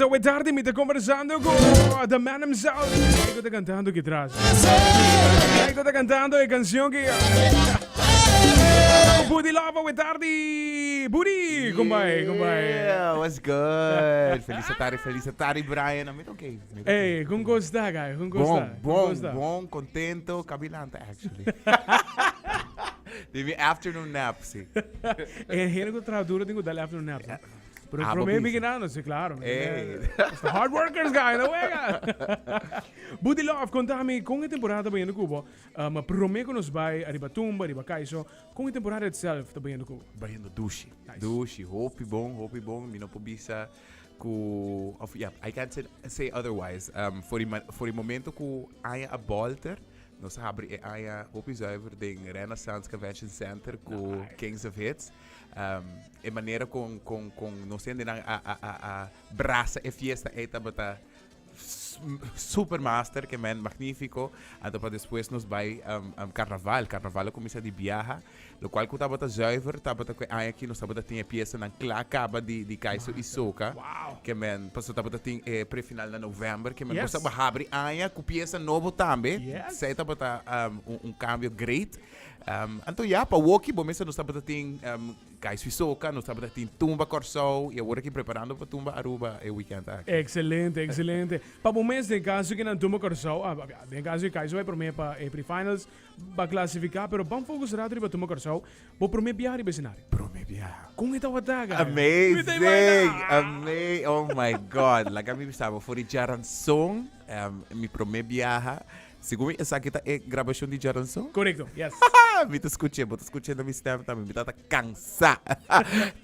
tarde, tarde, me está conversando con The Man himself. Ahí está cantando aquí atrás. Ahí está cantando la canción que... Buddylove Den tarde. Buddy, kumbay. Yeah, what's good? Felicitari, Brian. I'm okay. Hey, kung gusta, guys. Kung gusta. Bom, contento, kabilante, actually. Tive afternoon nap, sim. En hele goed trouw, doe tengo dale afternoon nap. Pero promete beginando, sí, claro. It's the hard workers, guy, no wega. Buddylove, contame, com a temporada bem no Cuba, mas promete que nos vai arriba tumba, arriba caiso, com a temporada itself tá bem no Cuba. Bem no douche, hope bom, mi não pobisa ku of yeah, I can't say otherwise. For the momento ku aya a bolter, nós abre aya hope zuiver ding Renaissance Convention Center ku Kings of Hits. E maneira com não sendo a braça e fiesta eta bata supermaster que man magnífico então para depois nos vai carnaval começa de viaja lo qual que tava zuiver tava que aqui nós tava tinha peça na acaba de Kaiso e Soca que man passou tava tem pré-final na novembro que man você vai abrir com peça novo também sei tava cambio great então para o walkie bom mesmo nós tava tem Kaiso e Soca nós tava tem tumba Corsol e agora aqui preparando para tumba Aruba e weekend aqui. Excelente. Para o mês de caso que não tumba Corsol, em caso que Kaiso vai para mim para pre-finals, vai classificar, pero vamos focar rápido para tumba Corsol, vou para mim viajar e cenário. Com esta wataga. Amazing. Oh my God. Like kami estava for the Jaran song, mi promete viajar. Segundo essa aqui é gravação de Jaran song? Correcto. Yes. Me tá escutando mi stamp também, me tá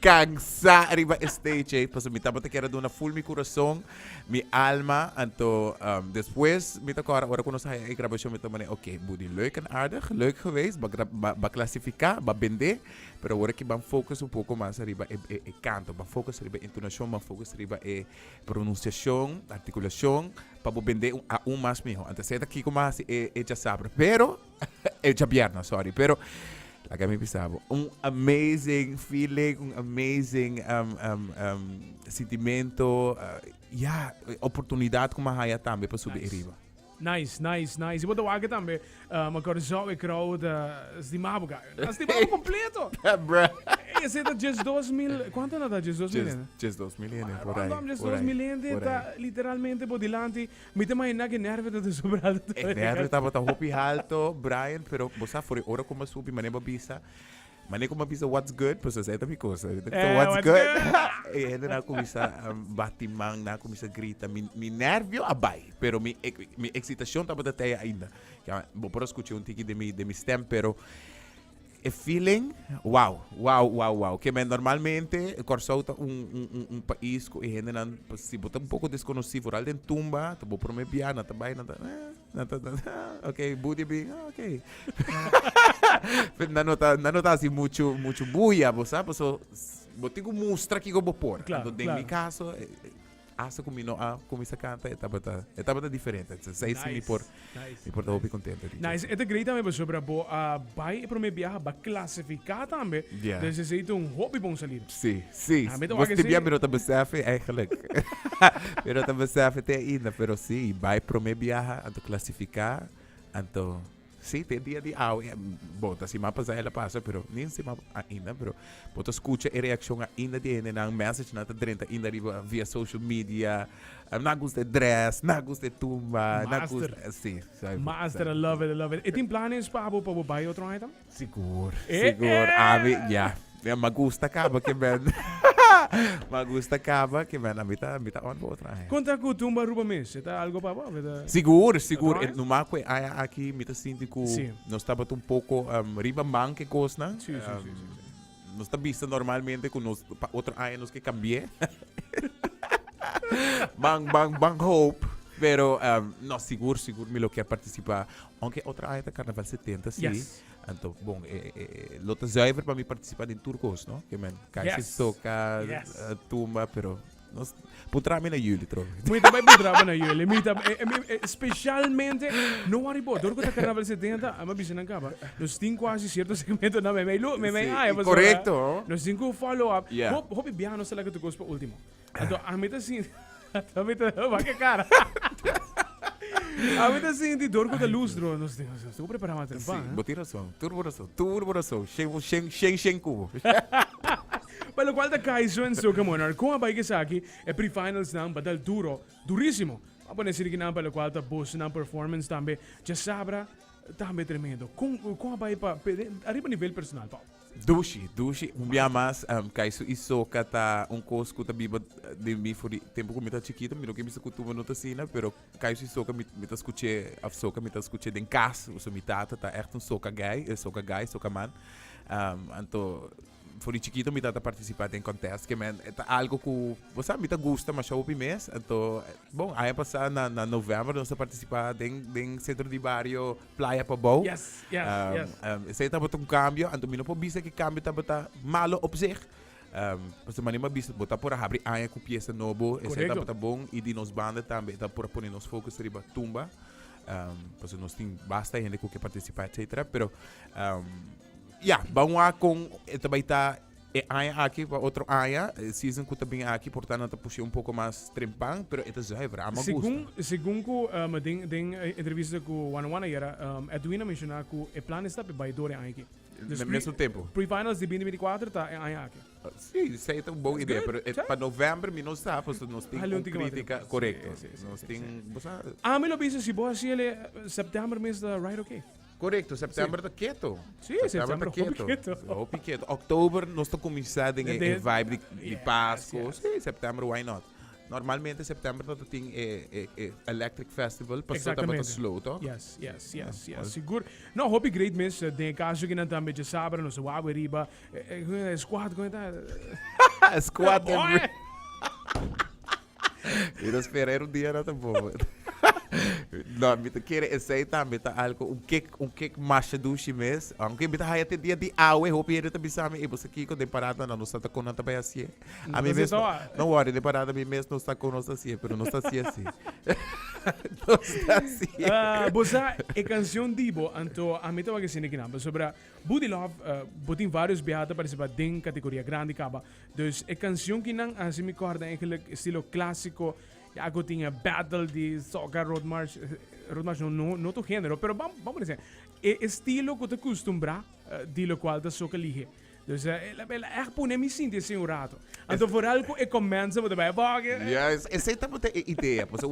cansa arriba stage, pues me tava quero dar uma full mi coração, mi alma, então depois me tá agora quando sai a gravação me tá okay, Buddy, leuk en aardig, leuk geweest, ba classificar, ba vender, pero agora que vamos focus pouco mais arriba e canto, vamos focus arriba entonação, vamos focus arriba e pronunciação, articulação, para vender mais melhor. Então sai daqui como já sabe, pero já viernes, sorry, pero like I pensava, amazing feeling, amazing sentimento, oportunidade como a Haya também para subir arriba. Nice. E vou dar também, mas agora só é crowd, de mabo, cara. De mabo completo. Bruh. Esse é da just 2000, quanto não dá just 2000, né? Just 2000, por aí. Just 2000, tá literalmente por delante. Me tem mais que nervo de sobrado. Nervo estava tão hopi alto, Brian, pero você foi hora como subir, mas nem como bisa what's good, pues essa é a minha coisa. What's good? E ainda não começa batimang, não começa grita, mi nervio abai, pero mi excitação estava até ainda. Vou por escutar tiki de mi stem, pero e feeling, wow. Que normalmente Corsol é país que ainda não, se botar pouco desconhecido, por além tumba, tu vou prometer piano, também ok, Buddy bem, ok. Não nota assim muito buia, você sabe? Vou ter que mostrar que eu vou pôr. Claro. Então, em meu caso, asa começa a cantar, estava diferente. Sei se me por estar contente. Nice. É great também sobre a vai para me viajar, vai classificar também. Dus is het een hobby bom salir. Sim. Você devia me notar besefen eigenlijk. Me notar besefen até ainda, pero sim, vai para me viajar, então classificar, então sim, tem dia de bota se mapa ela passa, pero nem se mapa ainda, pero bota escuta a reação ainda de na message na drenta ainda via social media, não gosta de dress, não gosta de tumba, não gosta, sim. Master, I love it. E tem planos para buy outro item? Seguro. Me gusta acaba que ben. Magusta acaba que ben habita on outra. Conta com tumba ruba mês, tá algo para Seguro. No maco aqui me tá sentindo que nós estava um pouco riba banque costa. Sim. Nós tá vista normalmente com nós outro anos que cambiei. Bang hope. Pero no seguro me lo quer participar. Aunque outra área Carnaval 70 sim. Então, bom, lota zuiver para me participar em turcos, não? Que man, caixa soca, tumba, pero nós putrame na jullie trouxe. Muito bem putrame na jullie. Especialmente no arribou. Durante o Carnaval 70, a minha visão acaba. Nós temos quase certo segmento na correto. Nós temos follow up. Hope biano será que tu gosta último. Então, a mim assim. Também tá, que cara. A mim tá assim, dor com a luz, bro. Nós estamos preparados para Sim, trampar. botiração, turboração, shen cubo. Pelo qual da caiso en so como na com a bike sa aqui é pre-finals não badal duríssimo. A pone ser que não pelo qual da boss na performance também já sabra também tremendo. Com a bike para arriba nível personal, pau. Dushi, minha mas, kaiso isoka tá coisa que biba de mim for tempo que me tá chiquito, me não que me se costuma não tá sina, pero kaiso isoka me tá escutei, a soca me tá escutei Den Cas, o mi tata tá echt soca soca man. Anto for chiquito me tá participar em contest que man, é algo que você me tá gosta, mas já o mês, então bom, aí passar na novembro nós participar den centro de barrio Playa Pabou. Yes. Sei tá botar cambio, então me não pode dizer que cambio tá botar malo op zich. Mas também uma vez botar por abrir aí com peça novo, esse tá botar bom e de nos banda também tá por pôr nos focus riba tumba. Pois nós tem basta gente que participar etc. Pero vamos lá com também tá aqui para outro área, season que também aqui, portanto tá puxando pouco mais trempang, pero ito zuiver, ama gusta. Segundo ko den entrevista com One One era Edwina mencionar que o plano está para dore aqui. No mesmo tempo. Pre-finals de 2024 tá aqui. Sim, isso aí é uma boa ideia, pero para novembro me não está, pois nós temos crítica correto. Nós temos, me lo bicho se boa se ele setembro mês da right okay. Correto, setembro tá quieto. Sim, setembro tá quieto. Hopi quieto. Outubro nós estamos começando em vibe de Páscoa. Sim, setembro, why not? Normalmente setembro nós tem Electric Festival, passou também slow, tá? Yes. Seguro. Não, hope great miss Den Cas que não também já sabe, não se wawe riba. Squad como tá? Squad. E nós esperamos dia na boa. Não, me quer aceitar, me tá algo um cake macha dushi mês. Aunque me tá aí até dia de aue, hope ele tá bisame e você aqui com de parada não está com nada bem assim. A mim mesmo. Não worry, de parada mim mesmo não está com nós assim, pero não está assim. Não está assim. Bosa é canção dibo, então a mim tava que sendo que não, sobre Buddylove, botin vários beata participar den categoria grande caba. Dus é canção que não assim me corda aquele estilo clássico. Aku tinha battle de soccer road march não to gênero, pero vamos dizer, é estilo que te acostumbra de lo qual da soca lige. Dus ela echt põe me sentir assim um rato. Então por algo é começa a vai baga. Yes, essa é também a ideia, pois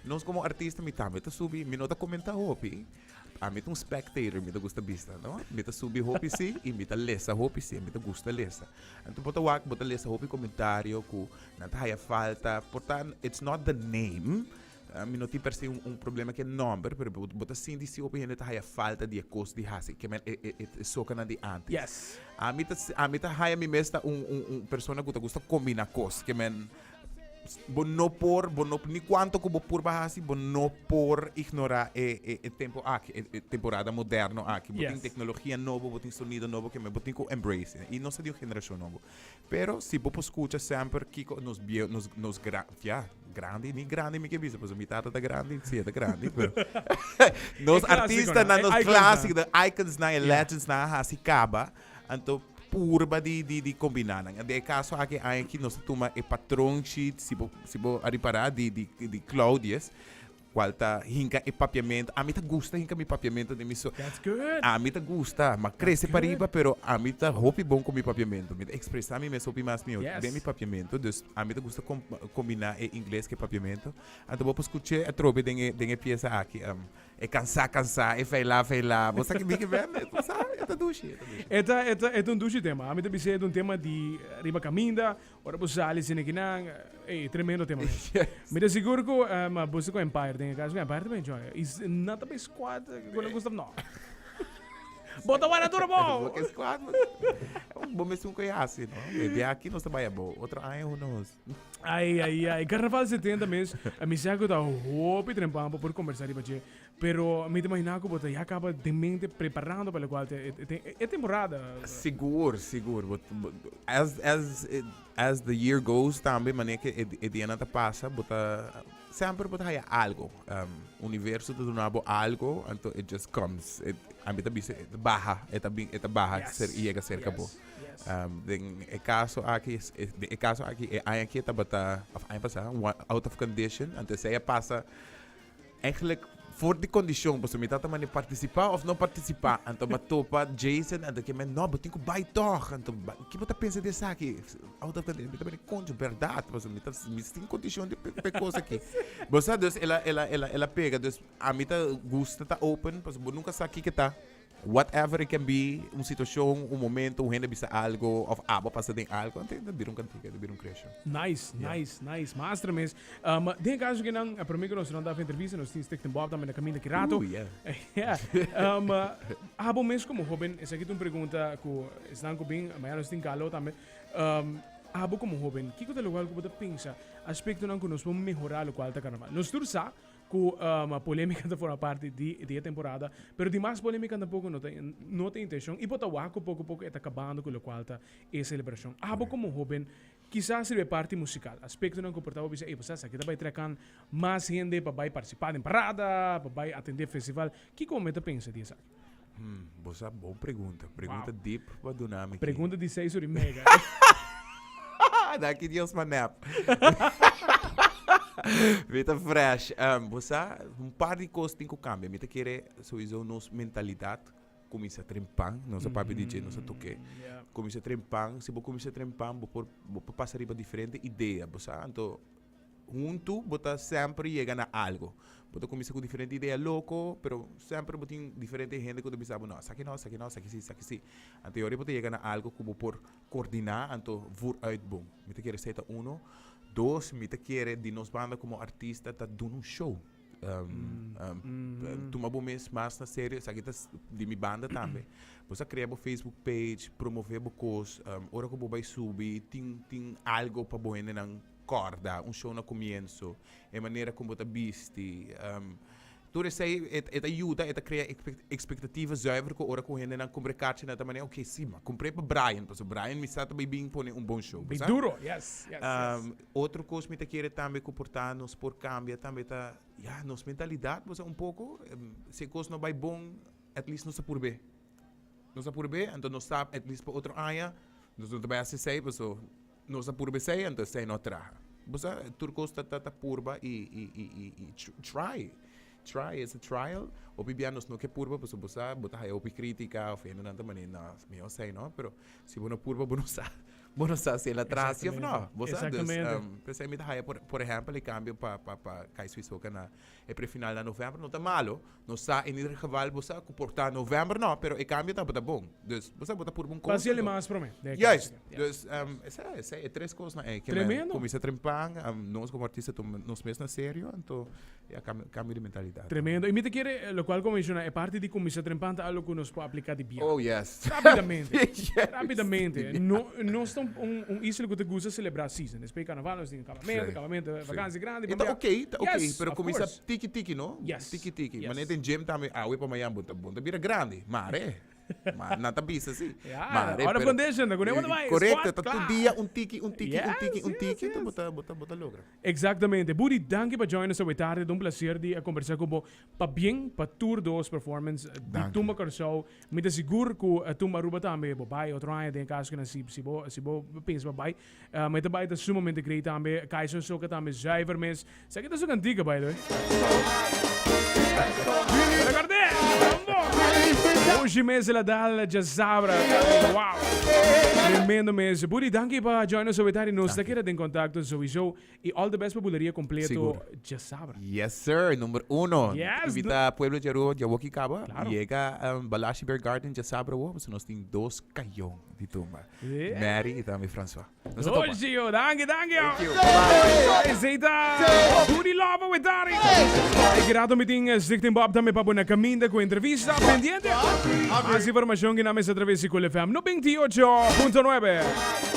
nós como artista me também tá subir, me nota comentar hopi. A mim um spectator, me gusta vista, não? Me tá subir hopi sim e me tá lesa hopi sim, me tá gusta lesa. Então bota lesa hopi comentário que não tá aí falta, portanto it's not the name. Mi não tem per se problema que é number, pero bota sim disse hopi ainda tá aí falta de coisa de hasi, que é soca na de antes. Yes. A mim tá aí me mesta persona que gusta combinar coisas, que ni quanto que por bahasi, no por ignorar tempo aqui, temporada moderno aqui, botin tecnologia nova, botin sonido novo que me botin com embrace, e não se dio geração novo. Pero se você escuta sempre que nos grande, nem grande me que visa, pois a mitad da grande, sim, é da grande, pero nos artistas na nos clássicos, icons na legends na hasi caba, então purba de combinar. De caso aqui nós toma patrão sheet, se vou reparar de Claudias, qual tá hinca papiamento. A mim tá gusta hinca mi papiamento de miso. That's good. A mim tá gusta, mas cresce para riba, pero a mim tá hopi bom com mi papiamento. Me expressar mi mes hopi mais meu, bem mi papiamento. Dus a mim tá gusta combinar inglês que papiamento. Então vou escutar a trobe de peça aqui. Cansar, vai lá. Você que me vê, você é duche. É duche tema. A mim também é tema de riba caminda, ora você ali sem que não, tremendo tema. Me dá seguro que você com Empire Den Cas, Empire também joga. Is not a squad, eu não gosto não. Bota o tudo bom. Porque squad, bom mesmo que é assim, não? De aqui nós trabalhamos bom, outro ano nós. Ai, Carnaval 70 mês, a mim já que tá hope trempando por conversar e bater. Pero me imagino que você já acaba de mente preparando para o qual é temporada. Seguro. as the year goes, também, maneira que o dia não passa, sempre bota algo. Universo do nabo algo, então it just comes. A mim também barra, chega cerca bo. O caso aqui, aqui tá bota, out of condition, então se passa, eigenlijk voor die condition, você me tá também participar ou não participar, então topa Jason, então que não, eu tenho que vai toch, então que você pensa desse aqui, out of condition, também conto verdade, você me tá tem condição de coisa aqui, você dus ela pega, dus a mim tá gosta tá open, você nunca sabe aqui que tá. Whatever it can be, situação, momento, gente bisa algo, of passa de algo, então vir cantiga, vir crescimento. Nice. Master mes. Den caso que não, para mim que nós não dá entrevista, nós temos que Bob também na caminho de rato. Abo mes como jovem, essa aqui tu pergunta que estão com bem, amanhã nós temos calor também. Abo como jovem, que coisa legal que você pensa, aspecto não que nós vamos melhorar o qual tá carnaval. Nós tudo sabe que a polêmica da forma parte de temporada, pero demais polêmica tampouco não tem intenção e bota o pouco a pouco está acabando com o qual está a celebração. Abo como jovem, quizás sirve parte musical, aspecto não comportava bisa, você aqui vai trecar mais gente para participar em parada, para atender festival. Que como você pensa disso? Boa pergunta deep para dinâmica. Pergunta de 6h30. Daqui Deus manap. Vita fresh. Você par de coisas tem que cambiar. Mita querer sowieso nossa mentalidade começa a trempar, nossa papi DJ, nossa toque. Começa a trempar, se você começa a trempar, você passa riba diferente ideia, você então junto, você sempre chega na algo. Você começa com diferente ideia louco, pero sempre você tem diferente gente que você sabe, não, aqui sim. A teoria você chega na algo como por coordenar, então voor uitbom. Mita querer ser uno. Dos, me te quer de nos banda como artista tá dando show. Tu me mês mais na série, sabe de minha banda também. Você cria o Facebook page, promover coisas, ora que vai subir, tem algo para boa na corda, show no começo, a maneira como você viste. Tudo isso aí ajuda a criar expectativas zuiver que ora com gente não compra caixa na maneira ok sim, mas comprei para Brian, porque Brian me está também bem põe bom show. Bem duro, yes. Outra coisa me querer também comportar-nos por cambia também tá, nossa mentalidade, você pouco, se coisa não vai bom, at least não se por bem. Não se por bem, então não sabe at least para outro área, nós não também assim você não se por bem sei, então sei não traga. Você tudo coisa tá purba e try as a trial, o bibianos no que purba, pues botar aí opi crítica, ofendo nada maneira, não sei não, pero se você não purba, você sabe se ela traz ou não. Você pensei me daí, por exemplo, ele cambia para cai suíço que na é pré-final de novembro, não tá malo, não está em ieder geval você comportar novembro não, pero e cambia tá bom. Dus você bota purba coisa. Faz ele mais para mim. Yes. Dus essa é três coisas na que começa a trempar, nós como artista nós mesmos na sério, então é cambio de mentalidade. Tremendo. E me te quer, lo qual como menciona, é parte de começar a trempar algo que nos pode aplicar de bem. Oh yes. Rapidamente. Não estão isso que te gusta celebrar season. Nesse carnaval nós temos casamento, vacância grande. Então ok, pero começa tiki não? Yes. Tiki. Mas nem tem gym também, we para amanhã bom, vira grande, mare. Mas não tá bisa assim. Hora condition, não é mais. Correto, tá todo dia tiki, então bota logra. Exatamente. Buddy, danke para join us hoje tarde. É prazer de conversar com você. Para bem, para tour 2 performance de Tumba Corsou. Me dá seguro que Tumba Ruba também vai outro ano Den Cas que não se pensa vai. Mas também é sumamente great também. Kaiser Soka também zuiver mes. Zeg dat is ook antieke by the way. Hoje mesmo ela dá já sabra. Wow. Tremendo mesmo. Buddy, danke para join us hoje tarde. Nós daqui em contato sowieso. E all the best para buleria completo. Já sabra. Yes sir, número 1. Yes. Invita Pueblo de Aruba, de Wakikaba. Llega Balashi Bear Garden, já sabra. Nós temos 2 caião de tumba. Mary e também François. Hoje eu, danke. Zeita. Buddylove Den Cas. Grato meeting Zichting Bob também para na caminho com entrevista pendiente. Más información que nada más a través de Cool FM 98.9.